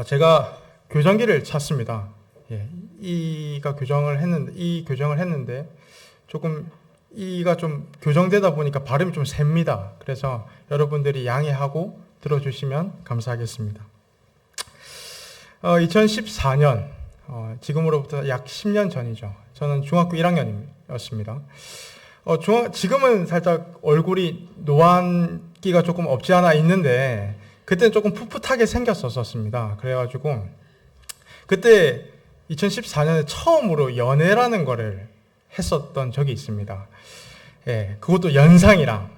제가 교정기를 찾습니다. 이 교정을 했는데 조금 이가 좀 교정되다 보니까 발음이 좀 셉니다. 그래서 여러분들이 양해하고 들어주시면 감사하겠습니다. 2014년, 지금으로부터 약 10년 전이죠. 저는 중학교 1학년이었습니다. 지금은 살짝 얼굴이 노안기가 조금 없지 않아 있는데 그때는 조금 풋풋하게 생겼었습니다. 그래가지고 그때 2014년에 처음으로 연애라는 거를 했었던 적이 있습니다. 그것도 연상이랑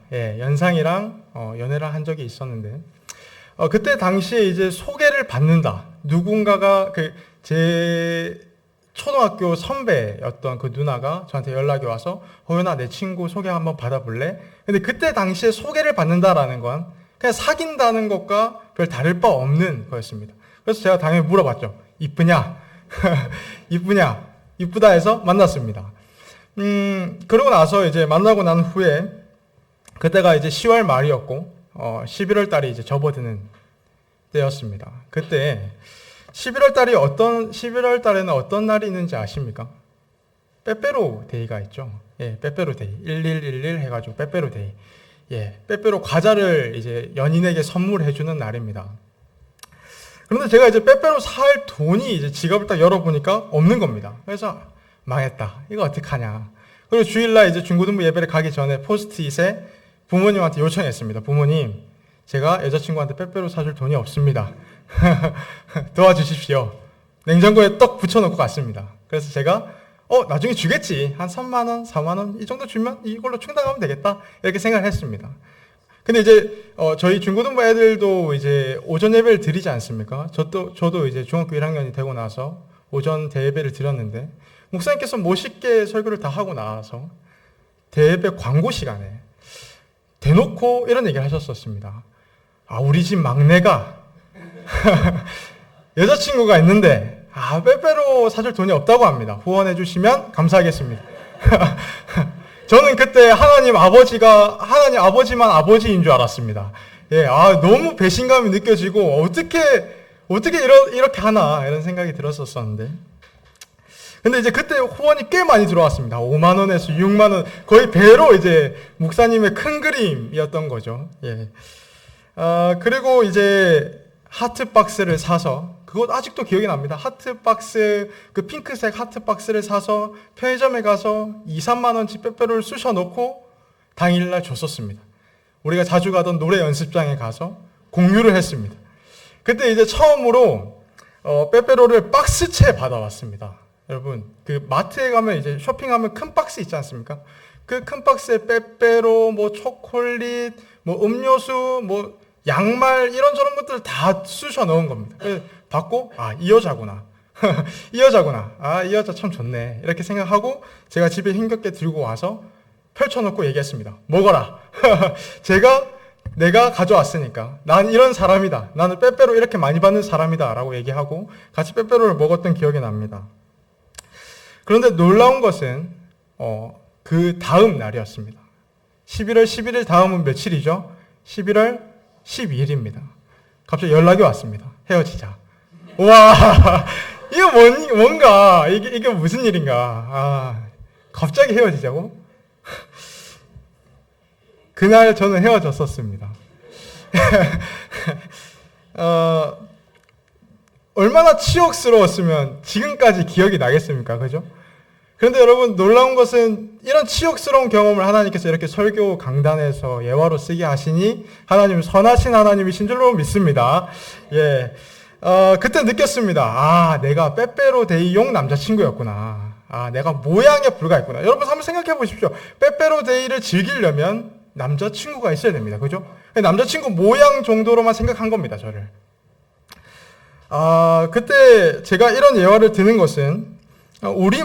연애를 한 적이 있었는데 그때 당시에 이제 소개를 받는다. 누군가가 제 초등학교 선배였던 그 누나가 저한테 연락이 와서 호연아 내 친구 소개 한번 받아볼래? 근데 그때 당시에 소개를 받는다라는 건 그냥 사귄다는 것과 별 다를 바 없는 거였습니다. 그래서 제가 당연히 물어봤죠. 이쁘냐? 이쁘냐? 이쁘다 해서 만났습니다. 그러고 나서 이제 만나고 난 후에 그때가 이제 10월 말이었고 11월 달이 이제 접어드는 때였습니다. 그때 11월 달에는 어떤 날이 있는지 아십니까? 빼빼로 데이가 있죠. 빼빼로 데이. 1111 해가지고 빼빼로 데이. 빼빼로 과자를 이제 연인에게 선물해주는 날입니다. 그런데 제가 이제 빼빼로 살 돈이 이제 지갑을 딱 열어보니까 없는 겁니다. 그래서 망했다. 이거 어떡하냐. 그리고 주일날 이제 중고등부 예배를 가기 전에 포스트잇에 부모님한테 요청했습니다. 부모님, 제가 여자친구한테 빼빼로 사줄 돈이 없습니다. 도와주십시오. 냉장고에 떡 붙여놓고 갔습니다. 그래서 제가 나중에 주겠지. 한 3만원, 4만원 이 정도 주면 이걸로 충당하면 되겠다. 이렇게 생각을 했습니다. 근데 이제 저희 중고등부 애들도 이제 오전 예배를 드리지 않습니까? 저도 이제 중학교 1학년이 되고 나서 오전 대예배를 드렸는데 목사님께서 멋있게 설교를 다 하고 나와서 대예배 광고 시간에 대놓고 이런 얘기를 하셨었습니다. 우리 집 막내가 여자친구가 있는데 빼빼로 사줄 돈이 없다고 합니다. 후원해 주시면 감사하겠습니다. 저는 그때 하나님 아버지만 아버지인 줄 알았습니다. 너무 배신감이 느껴지고 어떻게 이렇게 하나 이런 생각이 들었었는데 근데 이제 그때 후원이 꽤 많이 들어왔습니다. 5만 원에서 6만 원 거의 배로 이제 목사님의 큰 그림이었던 거죠. 그리고 이제 하트박스를 사서 그것 아직도 기억이 납니다. 하트박스, 그 핑크색 하트박스를 사서 편의점에 가서 2, 3만 원치 빼빼로를 쑤셔 넣고 당일날 줬었습니다. 우리가 자주 가던 노래 연습장에 가서 공유를 했습니다. 그때 이제 처음으로 빼빼로를 박스채 받아왔습니다. 여러분, 그 마트에 가면 이제 쇼핑하면 큰 박스 있지 않습니까? 그 큰 박스에 빼빼로, 초콜릿, 음료수, 양말 이런저런 것들을 다 쑤셔 넣은 겁니다. 그래서 받고 이 여자구나. 이 여자구나. 이 여자 참 좋네. 이렇게 생각하고 제가 집에 힘겹게 들고 와서 펼쳐놓고 얘기했습니다. 먹어라. 내가 가져왔으니까 난 이런 사람이다. 나는 빼빼로 이렇게 많이 받는 사람이다 라고 얘기하고 같이 빼빼로를 먹었던 기억이 납니다. 그런데 놀라운 것은 그 다음 날이었습니다. 11월 11일 다음은 며칠이죠? 11월 12일입니다. 갑자기 연락이 왔습니다. 헤어지자. 와, 이거 뭔가, 이게 무슨 일인가. 갑자기 헤어지자고? 그날 저는 헤어졌었습니다. 얼마나 치욕스러웠으면 지금까지 기억이 나겠습니까? 그죠? 그런데 여러분 놀라운 것은 이런 치욕스러운 경험을 하나님께서 이렇게 설교 강단에서 예화로 쓰게 하시니 하나님은 선하신 하나님이신 줄로 믿습니다. 그때 느꼈습니다. 내가 빼빼로 데이용 남자친구였구나. 내가 모양에 불과했구나. 여러분 한번 생각해 보십시오. 빼빼로 데이를 즐기려면 남자친구가 있어야 됩니다. 그죠? 남자친구 모양 정도로만 생각한 겁니다. 저를. 그때 제가 이런 예화를 드는 것은 우리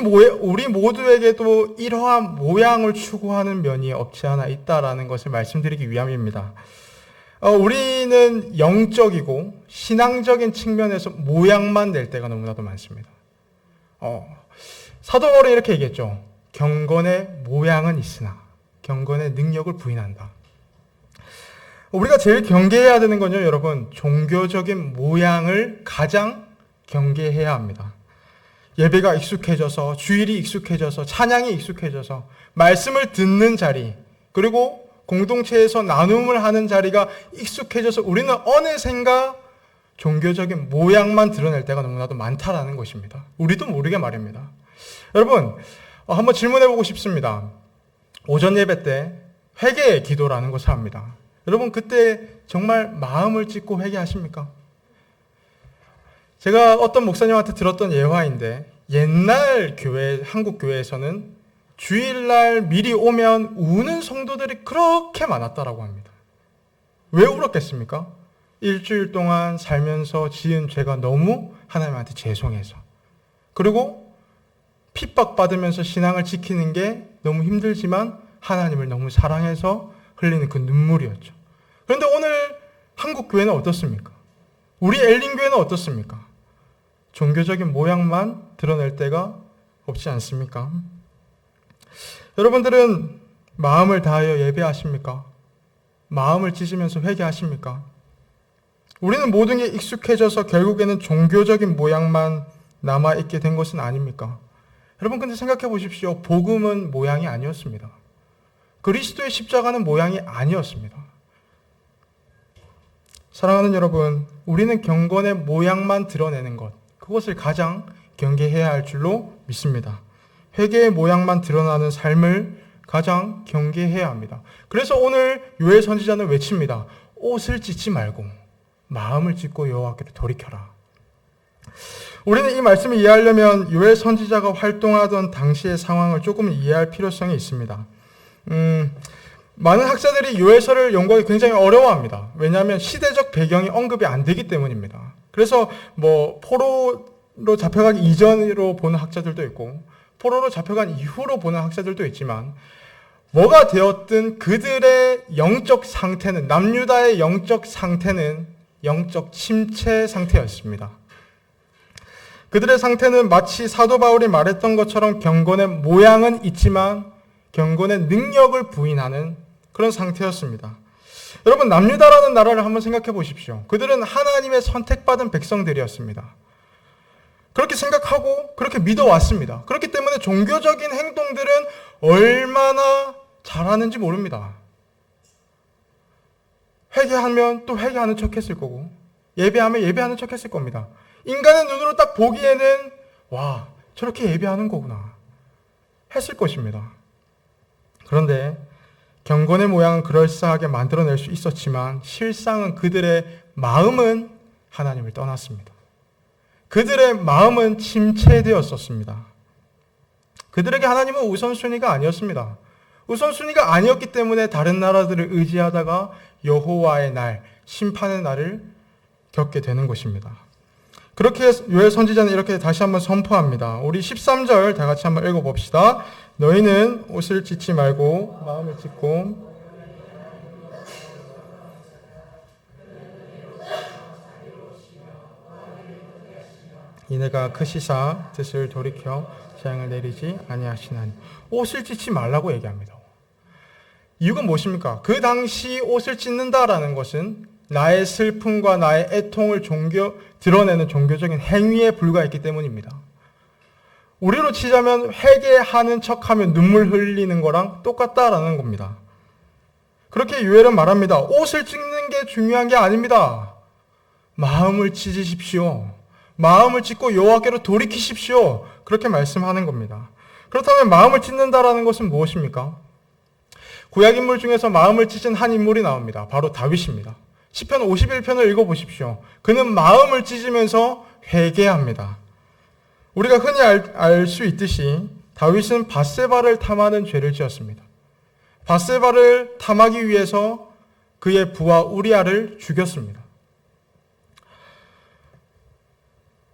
모두에게도 이러한 모양을 추구하는 면이 없지 않아 있다라는 것을 말씀드리기 위함입니다. 우리는 영적이고 신앙적인 측면에서 모양만 낼 때가 너무나도 많습니다. 사도 바울이 이렇게 얘기했죠. 경건의 모양은 있으나 경건의 능력을 부인한다. 우리가 제일 경계해야 되는 건요, 여러분, 종교적인 모양을 가장 경계해야 합니다. 예배가 익숙해져서, 주일이 익숙해져서, 찬양이 익숙해져서, 말씀을 듣는 자리, 그리고 공동체에서 나눔을 하는 자리가 익숙해져서 우리는 어느샌가 종교적인 모양만 드러낼 때가 너무나도 많다라는 것입니다. 우리도 모르게 말입니다. 여러분, 한번 질문해보고 싶습니다. 오전 예배 때 회개의 기도라는 것을 합니다. 여러분, 그때 정말 마음을 찢고 회개하십니까? 제가 어떤 목사님한테 들었던 예화인데, 옛날 교회, 한국 교회에서는 주일날 미리 오면 우는 성도들이 그렇게 많았다라고 합니다. 왜 울었겠습니까? 일주일 동안 살면서 지은 죄가 너무 하나님한테 죄송해서, 그리고 핍박받으면서 신앙을 지키는 게 너무 힘들지만 하나님을 너무 사랑해서 흘리는 그 눈물이었죠. 그런데 오늘 한국 교회는 어떻습니까? 우리 엘린 교회는 어떻습니까? 종교적인 모양만 드러낼 때가 없지 않습니까? 여러분들은 마음을 다하여 예배하십니까? 마음을 찢으면서 회개하십니까? 우리는 모든 게 익숙해져서 결국에는 종교적인 모양만 남아있게 된 것은 아닙니까? 여러분, 근데 생각해 보십시오. 복음은 모양이 아니었습니다. 그리스도의 십자가는 모양이 아니었습니다. 사랑하는 여러분, 우리는 경건의 모양만 드러내는 것, 그것을 가장 경계해야 할 줄로 믿습니다. 회개의 모양만 드러나는 삶을 가장 경계해야 합니다. 그래서 오늘 요엘 선지자는 외칩니다. 옷을 찢지 말고 마음을 찢고 여호와께로 돌이켜라. 우리는 이 말씀을 이해하려면 요엘 선지자가 활동하던 당시의 상황을 조금 이해할 필요성이 있습니다. 많은 학자들이 요엘서를 연구하기 굉장히 어려워합니다. 왜냐하면 시대적 배경이 언급이 안 되기 때문입니다. 그래서 포로로 잡혀가기 이전으로 보는 학자들도 있고 포로로 잡혀간 이후로 보는 학자들도 있지만 뭐가 되었든 그들의 영적 상태는, 남유다의 영적 상태는 영적 침체 상태였습니다. 그들의 상태는 마치 사도 바울이 말했던 것처럼 경건의 모양은 있지만 경건의 능력을 부인하는 그런 상태였습니다. 여러분, 남유다라는 나라를 한번 생각해 보십시오. 그들은 하나님의 선택받은 백성들이었습니다. 그렇게 생각하고 그렇게 믿어왔습니다. 그렇기 때문에 종교적인 행동들은 얼마나 잘하는지 모릅니다. 회개하면 또 회개하는 척 했을 거고, 예배하면 예배하는 척 했을 겁니다. 인간의 눈으로 딱 보기에는 와, 저렇게 예배하는 거구나 했을 것입니다. 그런데 경건의 모양은 그럴싸하게 만들어낼 수 있었지만 실상은 그들의 마음은 하나님을 떠났습니다. 그들의 마음은 침체되었었습니다. 그들에게 하나님은 우선순위가 아니었습니다. 우선순위가 아니었기 때문에 다른 나라들을 의지하다가 여호와의 날, 심판의 날을 겪게 되는 것입니다. 그렇게 요엘 선지자는 이렇게 다시 한번 선포합니다. 우리 13절 다 같이 한번 읽어봅시다. 너희는 옷을 찢지 말고 마음을 찢고 이내가 크시사 뜻을 돌이켜 재앙을 내리지 아니하시나니. 옷을 찢지 말라고 얘기합니다. 이유가 무엇입니까? 그 당시 옷을 찢는다라는 것은 나의 슬픔과 나의 애통을 드러내는 종교적인 행위에 불과했기 때문입니다. 우리로 치자면 회개하는 척하면 눈물 흘리는 거랑 똑같다라는 겁니다. 그렇게 요엘은 말합니다. 옷을 찢는 게 중요한 게 아닙니다. 마음을 찢으십시오. 마음을 찢고 여호와께로 돌이키십시오. 그렇게 말씀하는 겁니다. 그렇다면 마음을 찢는다라는 것은 무엇입니까? 구약 인물 중에서 마음을 찢은 한 인물이 나옵니다. 바로 다윗입니다. 시편 51편을 읽어보십시오. 그는 마음을 찢으면서 회개합니다. 우리가 흔히 알 수 있듯이 다윗은 밧세바를 탐하는 죄를 지었습니다. 밧세바를 탐하기 위해서 그의 부하 우리아를 죽였습니다.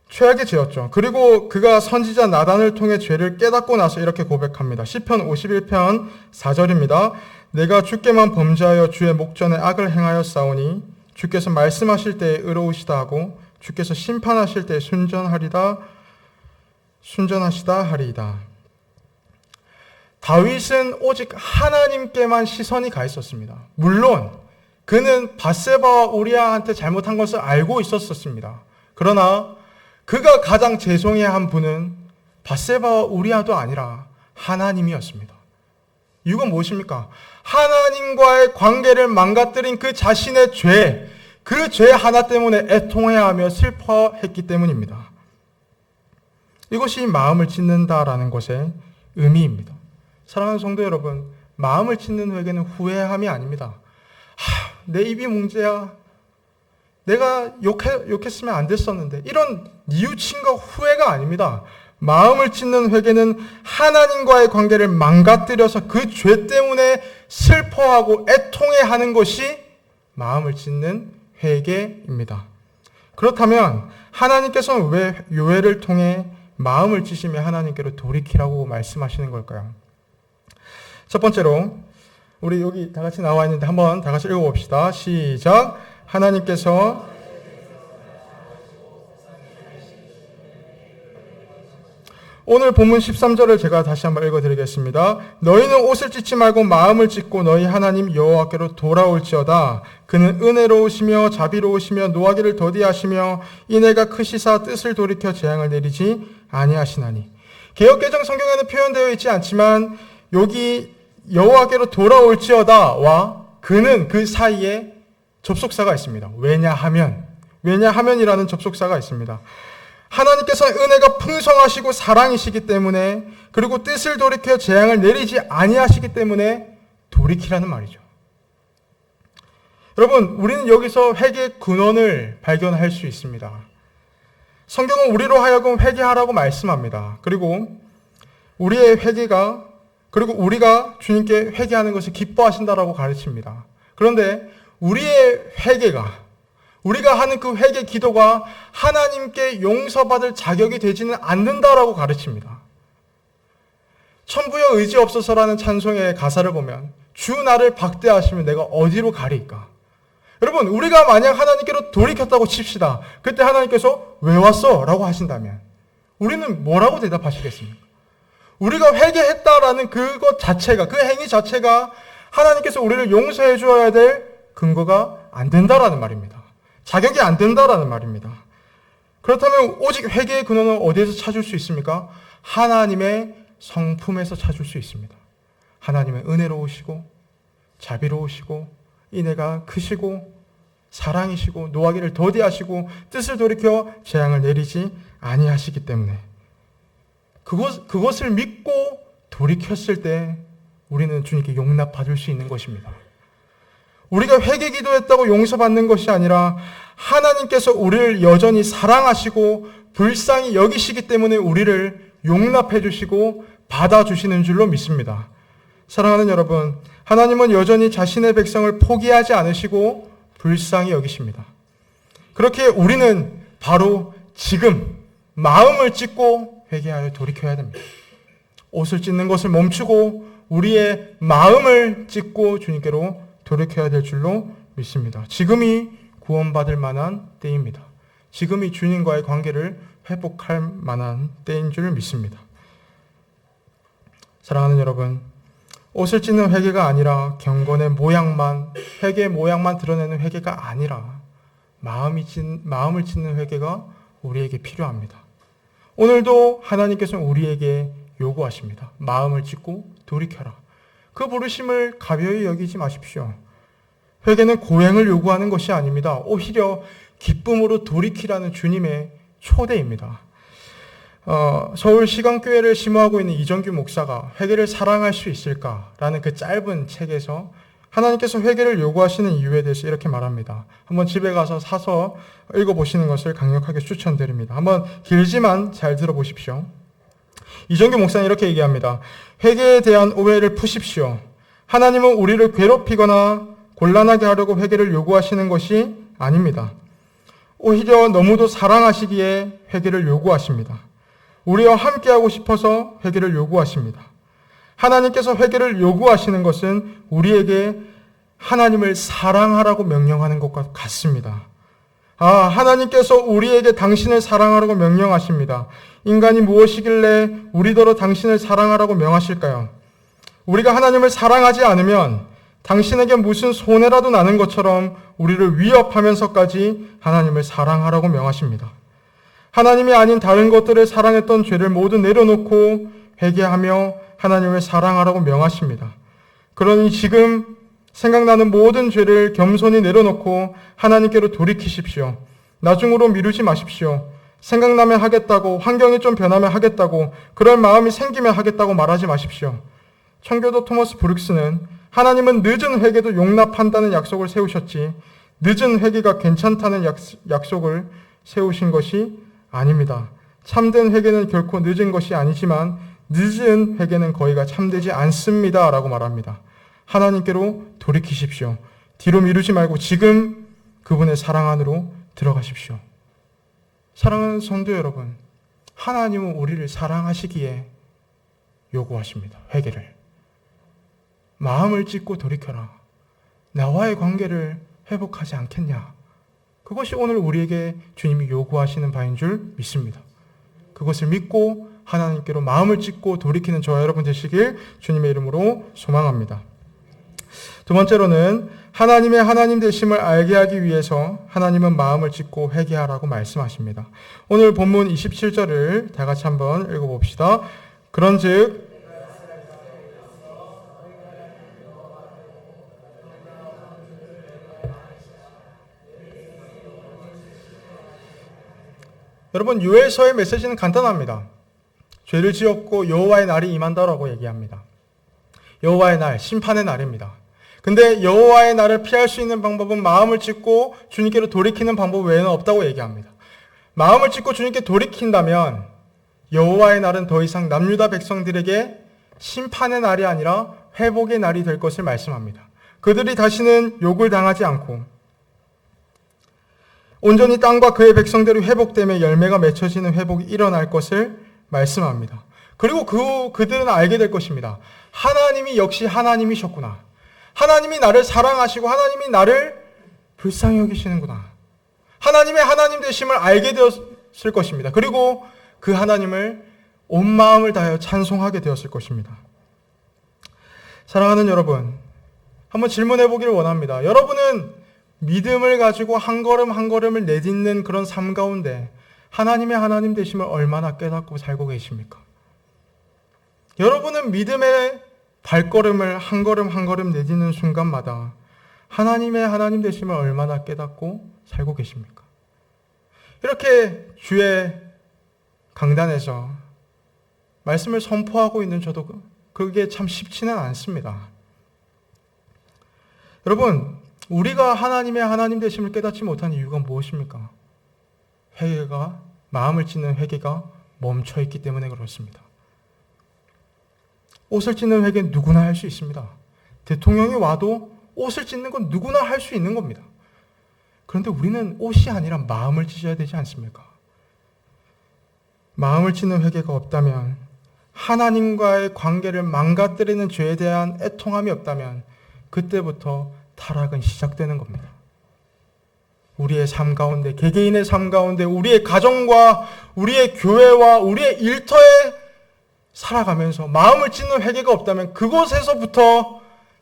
최악의 죄였죠. 그리고 그가 선지자 나단을 통해 죄를 깨닫고 나서 이렇게 고백합니다. 시편 51편 4절입니다. 내가 주께만 범죄하여 주의 목전에 악을 행하였사오니 주께서 말씀하실 때에 의로우시다 하고 주께서 심판하실 때에 순전하시다 하리이다. 다윗은 오직 하나님께만 시선이 가 있었습니다. 물론 그는 밧세바와 우리아한테 잘못한 것을 알고 있었습니다. 그러나 그가 가장 죄송해야 한 분은 밧세바와 우리아도 아니라 하나님이었습니다. 이유가 무엇입니까? 하나님과의 관계를 망가뜨린 그 자신의 죄, 그 죄 하나 때문에 애통해야 하며 슬퍼했기 때문입니다. 이것이 마음을 찢는다라는 것의 의미입니다. 사랑하는 성도 여러분, 마음을 찢는 회개는 후회함이 아닙니다. 내 입이 문제야. 내가 욕했으면 안 됐었는데. 이런 뉘우침과 후회가 아닙니다. 마음을 찢는 회개는 하나님과의 관계를 망가뜨려서 그 죄 때문에 슬퍼하고 애통해하는 것이 마음을 찢는 회개입니다. 그렇다면 하나님께서는 왜 요엘을 통해 마음을 찢으며 하나님께로 돌이키라고 말씀하시는 걸까요? 첫 번째로 우리 여기 다 같이 나와 있는데 한번 다 같이 읽어봅시다. 시작. 하나님께서 오늘 본문 13절을 제가 다시 한번 읽어드리겠습니다. 너희는 옷을 찢지 말고 마음을 찢고 너희 하나님 여호와께로 돌아올지어다. 그는 은혜로우시며 자비로우시며 노하기를 더디하시며 인애가 크시사 뜻을 돌이켜 재앙을 내리지 아니하시나니. 개역개정 성경에는 표현되어 있지 않지만 여기 여호와께로 돌아올지어다와 그는 그 사이에 접속사가 있습니다. 왜냐하면이라는 접속사가 있습니다. 하나님께서는 은혜가 풍성하시고 사랑이시기 때문에, 그리고 뜻을 돌이켜 재앙을 내리지 아니하시기 때문에 돌이키라는 말이죠. 여러분, 우리는 여기서 회개의 근원을 발견할 수 있습니다. 성경은 우리로 하여금 회개하라고 말씀합니다. 그리고 우리의 회개가, 그리고 우리가 주님께 회개하는 것을 기뻐하신다라고 가르칩니다. 그런데 우리의 회개가, 우리가 하는 그 회개 기도가 하나님께 용서받을 자격이 되지는 않는다라고 가르칩니다. 천부여 의지 없어서라는 찬송의 가사를 보면 주 나를 박대하시면 내가 어디로 가리까? 여러분, 우리가 만약 하나님께로 돌이켰다고 칩시다. 그때 하나님께서 왜 왔어? 라고 하신다면 우리는 뭐라고 대답하시겠습니까? 우리가 회개했다라는 그것 자체가, 그 행위 자체가 하나님께서 우리를 용서해 주어야 될 근거가 안 된다라는 말입니다. 자격이 안 된다라는 말입니다. 그렇다면 오직 회개의 근원은 어디에서 찾을 수 있습니까? 하나님의 성품에서 찾을 수 있습니다. 하나님은 은혜로우시고 자비로우시고 인애가 크시고 사랑이시고 노하기를 더디하시고 뜻을 돌이켜 재앙을 내리지 아니하시기 때문에 그것을 믿고 돌이켰을 때 우리는 주님께 용납받을 수 있는 것입니다. 우리가 회개 기도했다고 용서받는 것이 아니라 하나님께서 우리를 여전히 사랑하시고 불쌍히 여기시기 때문에 우리를 용납해 주시고 받아주시는 줄로 믿습니다. 사랑하는 여러분, 하나님은 여전히 자신의 백성을 포기하지 않으시고 불쌍히 여기십니다. 그렇게 우리는 바로 지금 마음을 찢고 회개하여 돌이켜야 됩니다. 옷을 찢는 것을 멈추고 우리의 마음을 찢고 주님께로 돌이켜야 될 줄로 믿습니다. 지금이 구원받을 만한 때입니다. 지금이 주님과의 관계를 회복할 만한 때인 줄 믿습니다. 사랑하는 여러분, 옷을 찢는 회개가 아니라 경건의 모양만, 회개의 모양만 드러내는 회개가 아니라 마음을 찢는 회개가 우리에게 필요합니다. 오늘도 하나님께서는 우리에게 요구하십니다. 마음을 찢고 돌이켜라. 그 부르심을 가벼이 여기지 마십시오. 회개는 고행을 요구하는 것이 아닙니다. 오히려 기쁨으로 돌이키라는 주님의 초대입니다. 서울 시강교회를 심호하고 있는 이정규 목사가 회개를 사랑할 수 있을까라는 그 짧은 책에서 하나님께서 회개를 요구하시는 이유에 대해서 이렇게 말합니다. 한번 집에 가서 사서 읽어보시는 것을 강력하게 추천드립니다. 한번 길지만 잘 들어보십시오. 이정규 목사는 이렇게 얘기합니다. 회개에 대한 오해를 푸십시오. 하나님은 우리를 괴롭히거나 곤란하게 하려고 회개를 요구하시는 것이 아닙니다. 오히려 너무도 사랑하시기에 회개를 요구하십니다. 우리와 함께하고 싶어서 회개를 요구하십니다. 하나님께서 회개를 요구하시는 것은 우리에게 하나님을 사랑하라고 명령하는 것과 같습니다. 하나님께서 우리에게 당신을 사랑하라고 명령하십니다. 인간이 무엇이길래 우리더러 당신을 사랑하라고 명하실까요? 우리가 하나님을 사랑하지 않으면 당신에게 무슨 손해라도 나는 것처럼 우리를 위협하면서까지 하나님을 사랑하라고 명하십니다. 하나님이 아닌 다른 것들을 사랑했던 죄를 모두 내려놓고 회개하며 하나님을 사랑하라고 명하십니다. 그러니 지금 생각나는 모든 죄를 겸손히 내려놓고 하나님께로 돌이키십시오. 나중으로 미루지 마십시오. 생각나면 하겠다고, 환경이 좀 변하면 하겠다고, 그럴 마음이 생기면 하겠다고 말하지 마십시오. 청교도 토머스 브룩스는 하나님은 늦은 회개도 용납한다는 약속을 세우셨지 늦은 회개가 괜찮다는 약속을 세우신 것이 아닙니다. 참된 회개는 결코 늦은 것이 아니지만 늦은 회개는 거의가 참되지 않습니다. 라고 말합니다. 하나님께로 돌이키십시오. 뒤로 미루지 말고 지금 그분의 사랑 안으로 들어가십시오. 사랑하는 성도 여러분, 하나님은 우리를 사랑하시기에 요구하십니다. 회개를. 마음을 찢고 돌이켜라. 나와의 관계를 회복하지 않겠냐. 그것이 오늘 우리에게 주님이 요구하시는 바인 줄 믿습니다. 그것을 믿고 하나님께로 마음을 찢고 돌이키는 저와 여러분 되시길 주님의 이름으로 소망합니다. 두 번째로는 하나님의 하나님 되심을 알게 하기 위해서 하나님은 마음을 찢고 회개하라고 말씀하십니다. 오늘 본문 27절을 다 같이 한번 읽어봅시다. 그런즉 여러분, 요엘서의 메시지는 간단합니다. 죄를 지었고 여호와의 날이 임한다라고 얘기합니다. 여호와의 날, 심판의 날입니다. 근데 여호와의 날을 피할 수 있는 방법은 마음을 찢고 주님께로 돌이키는 방법 외에는 없다고 얘기합니다. 마음을 찢고 주님께 돌이킨다면 여호와의 날은 더 이상 남유다 백성들에게 심판의 날이 아니라 회복의 날이 될 것을 말씀합니다. 그들이 다시는 욕을 당하지 않고 온전히 땅과 그의 백성들이 회복되며 열매가 맺혀지는 회복이 일어날 것을 말씀합니다. 그리고 그들은 알게 될 것입니다. 하나님이 역시 하나님이셨구나. 하나님이 나를 사랑하시고 하나님이 나를 불쌍히 여기시는구나. 하나님의 하나님 되심을 알게 되었을 것입니다. 그리고 그 하나님을 온 마음을 다하여 찬송하게 되었을 것입니다. 사랑하는 여러분, 한번 질문해 보기를 원합니다. 여러분은 믿음을 가지고 한 걸음 한 걸음을 내딛는 그런 삶 가운데 하나님의 하나님 되심을 얼마나 깨닫고 살고 계십니까? 여러분은 믿음의 발걸음을 한 걸음 한 걸음 내딛는 순간마다 하나님의 하나님 되심을 얼마나 깨닫고 살고 계십니까? 이렇게 주의 강단에서 말씀을 선포하고 있는 저도 그게 참 쉽지는 않습니다. 여러분, 우리가 하나님의 하나님 되심을 깨닫지 못한 이유가 무엇입니까? 회개가, 마음을 찢는 회개가 멈춰있기 때문에 그렇습니다. 옷을 찢는 회개는 누구나 할 수 있습니다. 대통령이 와도 옷을 찢는 건 누구나 할 수 있는 겁니다. 그런데 우리는 옷이 아니라 마음을 찢어야 되지 않습니까? 마음을 찢는 회개가 없다면, 하나님과의 관계를 망가뜨리는 죄에 대한 애통함이 없다면 그때부터 타락은 시작되는 겁니다. 우리의 삶 가운데, 개개인의 삶 가운데, 우리의 가정과 우리의 교회와 우리의 일터에 살아가면서 마음을 찢는 회개가 없다면 그곳에서부터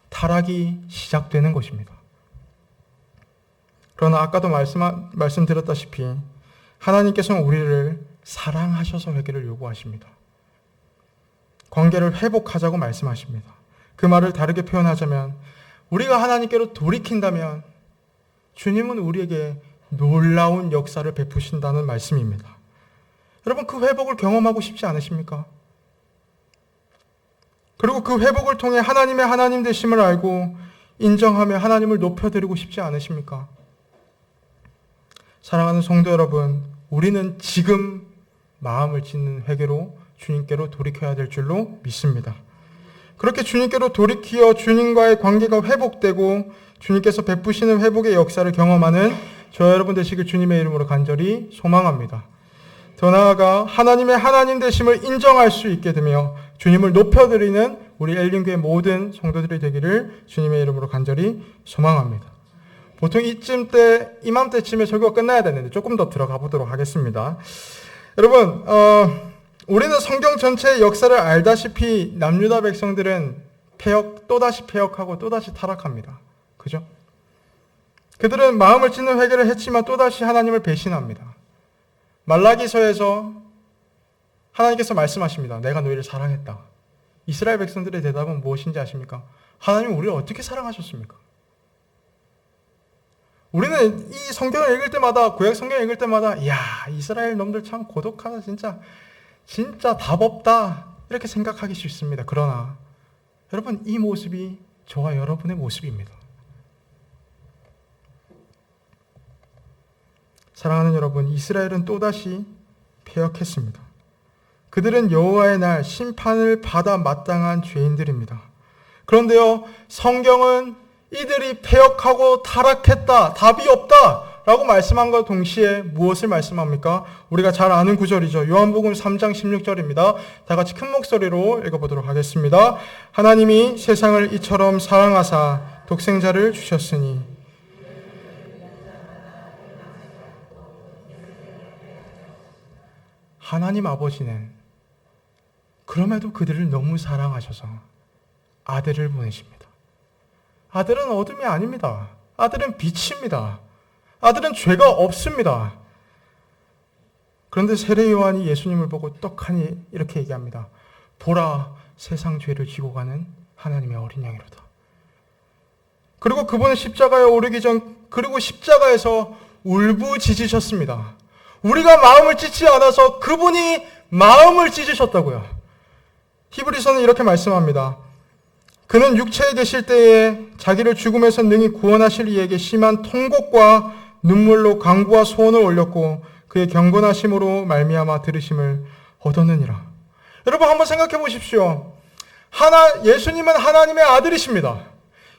타락이 시작되는 것입니다. 그러나 아까도 말씀드렸다시피 하나님께서는 우리를 사랑하셔서 회개를 요구하십니다. 관계를 회복하자고 말씀하십니다. 그 말을 다르게 표현하자면 우리가 하나님께로 돌이킨다면 주님은 우리에게 놀라운 역사를 베푸신다는 말씀입니다. 여러분, 그 회복을 경험하고 싶지 않으십니까? 그리고 그 회복을 통해 하나님의 하나님 되심을 알고 인정하며 하나님을 높여드리고 싶지 않으십니까? 사랑하는 성도 여러분, 우리는 지금 마음을 찢는 회개로 주님께로 돌이켜야 될 줄로 믿습니다. 그렇게 주님께로 돌이키어 주님과의 관계가 회복되고 주님께서 베푸시는 회복의 역사를 경험하는 저 여러분 되시길 주님의 이름으로 간절히 소망합니다. 더 나아가 하나님의 하나님 되심을 인정할 수 있게 되며 주님을 높여드리는 우리 엘린교회 모든 성도들이 되기를 주님의 이름으로 간절히 소망합니다. 보통 이맘때쯤에 설교가 끝나야 되는데 조금 더 들어가 보도록 하겠습니다. 여러분, 우리는 성경 전체의 역사를 알다시피 남유다 백성들은 또다시 패역하고 또다시 타락합니다. 그죠? 그들은 마음을 찢는 회개를 했지만 또다시 하나님을 배신합니다. 말라기서에서 하나님께서 말씀하십니다. 내가 너희를 사랑했다. 이스라엘 백성들의 대답은 무엇인지 아십니까? 하나님은 우리를 어떻게 사랑하셨습니까? 우리는 이 성경을 읽을 때마다, 구약 성경을 읽을 때마다, 이야, 이스라엘 놈들 참 고독하다, 진짜 답 없다, 이렇게 생각하기 쉽습니다. 그러나, 여러분, 이 모습이 저와 여러분의 모습입니다. 사랑하는 여러분, 이스라엘은 또다시 패역했습니다. 그들은 여호와의 날 심판을 받아 마땅한 죄인들입니다. 그런데요, 성경은 이들이 패역하고 타락했다, 답이 없다 라고 말씀한 것 동시에 무엇을 말씀합니까? 우리가 잘 아는 구절이죠. 요한복음 3장 16절입니다. 다 같이 큰 목소리로 읽어보도록 하겠습니다. 하나님이 세상을 이처럼 사랑하사 독생자를 주셨으니 하나님 아버지는 그럼에도 그들을 너무 사랑하셔서 아들을 보내십니다. 아들은 어둠이 아닙니다. 아들은 빛입니다. 아들은 죄가 없습니다. 그런데 세례 요한이 예수님을 보고 떡하니 이렇게 얘기합니다. 보라, 세상 죄를 지고 가는 하나님의 어린 양이로다. 그리고 그분은 십자가에 오르기 전, 그리고 십자가에서 울부짖으셨습니다. 우리가 마음을 찢지 않아서 그분이 마음을 찢으셨다고요. 히브리서는 이렇게 말씀합니다. 그는 육체에 계실 때에 자기를 죽음에서 능히 구원하실 이에게 심한 통곡과 눈물로 간구와 소원을 올렸고 그의 경건하심으로 말미암아 들으심을 얻었느니라. 여러분 한번 생각해 보십시오. 예수님은 하나님의 아들이십니다.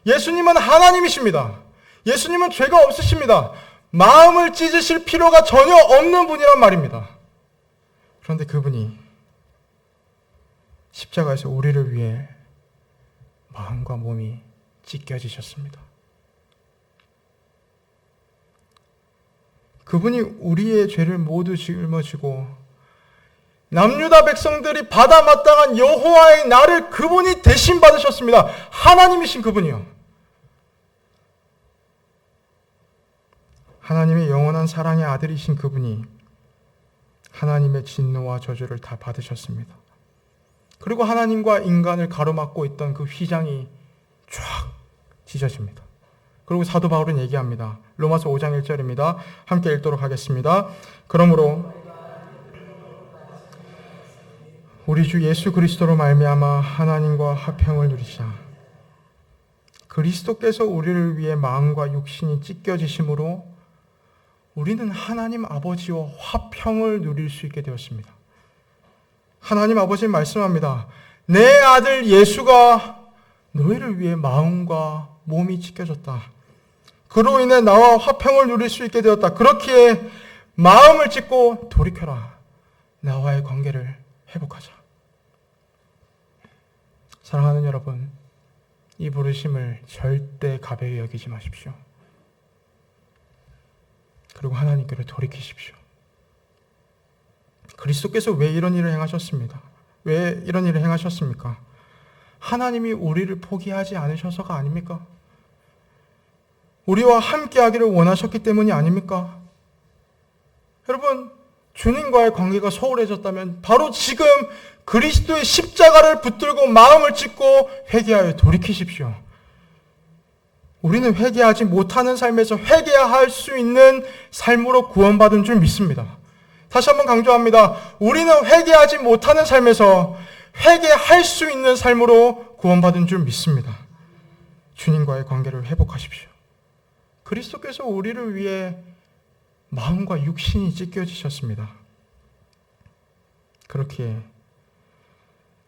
예수님은 하나님이십니다. 예수님은 죄가 없으십니다. 마음을 찢으실 필요가 전혀 없는 분이란 말입니다. 그런데 그분이 십자가에서 우리를 위해 마음과 몸이 찢겨지셨습니다. 그분이 우리의 죄를 모두 짊어지고 남유다 백성들이 받아 마땅한 여호와의 날을 그분이 대신 받으셨습니다. 하나님이신 그분이요. 하나님의 영원한 사랑의 아들이신 그분이 하나님의 진노와 저주를 다 받으셨습니다. 그리고 하나님과 인간을 가로막고 있던 그 휘장이 쫙 찢어집니다. 그리고 사도 바울은 얘기합니다. 로마서 5장 1절입니다. 함께 읽도록 하겠습니다. 그러므로 우리 주 예수 그리스도로 말미암아 하나님과 화평을 누리자. 그리스도께서 우리를 위해 마음과 육신이 찢겨지심으로 우리는 하나님 아버지와 화평을 누릴 수 있게 되었습니다. 하나님 아버지는 말씀합니다. 내 아들 예수가 너희를 위해 마음과 몸이 찢겨졌다. 그로 인해 나와 화평을 누릴 수 있게 되었다. 그렇기에 마음을 찢고 돌이켜라. 나와의 관계를 회복하자. 사랑하는 여러분, 이 부르심을 절대 가벼이 여기지 마십시오. 그리고 하나님께로 돌이키십시오. 그리스도께서 왜 이런 일을 행하셨습니다? 왜 이런 일을 행하셨습니까? 하나님이 우리를 포기하지 않으셔서가 아닙니까? 우리와 함께하기를 원하셨기 때문이 아닙니까? 여러분, 주님과의 관계가 소홀해졌다면 바로 지금 그리스도의 십자가를 붙들고 마음을 찢고 회개하여 돌이키십시오. 우리는 회개하지 못하는 삶에서 회개할 수 있는 삶으로 구원받은 줄 믿습니다. 다시 한번 강조합니다. 우리는 회개하지 못하는 삶에서 회개할 수 있는 삶으로 구원받은 줄 믿습니다. 주님과의 관계를 회복하십시오. 그리스도께서 우리를 위해 마음과 육신이 찢겨지셨습니다. 그렇기에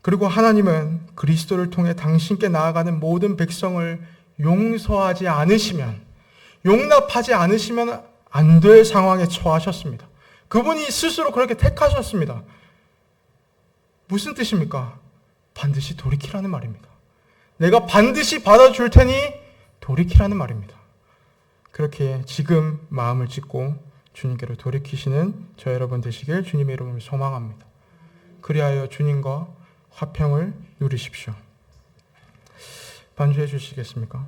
그리고 하나님은 그리스도를 통해 당신께 나아가는 모든 백성을 용서하지 않으시면, 용납하지 않으시면 안 될 상황에 처하셨습니다. 그분이 스스로 그렇게 택하셨습니다. 무슨 뜻입니까? 반드시 돌이키라는 말입니다. 내가 반드시 받아줄 테니 돌이키라는 말입니다. 그렇게 지금 마음을 찢고 주님께로 돌이키시는 저 여러분 되시길 주님의 이름으로 소망합니다. 그리하여 주님과 화평을 누리십시오. 반주해 주시겠습니까?